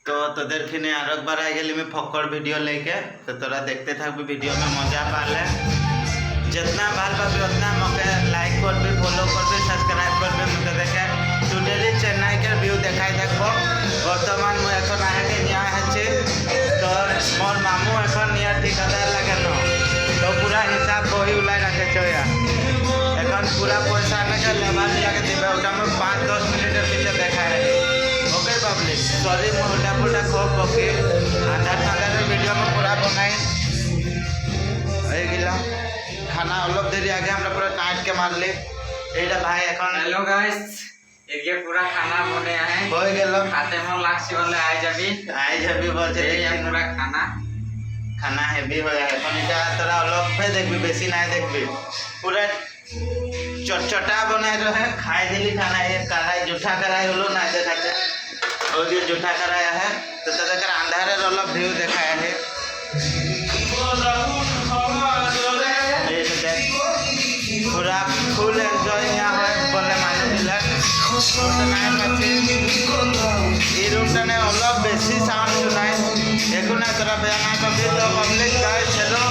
तो तोदेर खिने और एक बार आई गली में फक्कर वीडियो लेके तो तोरा देखते थाकबी वीडियो में मजा पाले जितना भाल पाबी उतना मके लाइक करबी फॉलो करबी सब्सक्राइब करबी मते देखे टोटली चेन्नई के व्यू देखाई देखबो बर्तमान मु এখন आके निया আছে तो मोर मामू এখন निया ठिकादार लागे न तो पूरा हिसाब बही उलाई रखे छया এখন पूरा पैसा लेके लेबार लागे दिबे ओटा में 5-10 मिनट के पीछे देखाए ओके पब्लिक सॉरी मु उल्टा पुल्टा खूब बके आधा आधा वीडियो में पूरा बनाई এই গিলা खाना अलग देरी आगे हमरा पूरा काट के मार ले एटा भाई এখন हेलो गाइस এদিকে পুরা খানা বনে আছে হয়ে গেল খাতে মন লাগছে বলে আই যাবি বলছে এই পুরা খানা खाना हेवी हो गया এখন এটা তোরা अलग पे देखबी बेसी ना देखबी पूरा चटचटा बनाए रहे खाई दिली खाना ये कढ़ाई जूठा कढ़ाई होलो ना देखाते और ये जूठा कढ़ाई है तो तकर अंधारे अलग व्यू देखाया है पूरा फुल एंजॉय यहाँ है बोले माने मिला এই রুমটানে অলপ বেশি সাউন্ড শোনায় এখন না তোরা বেয়ানা করবি তো পাবলিক গাইস হ্যালো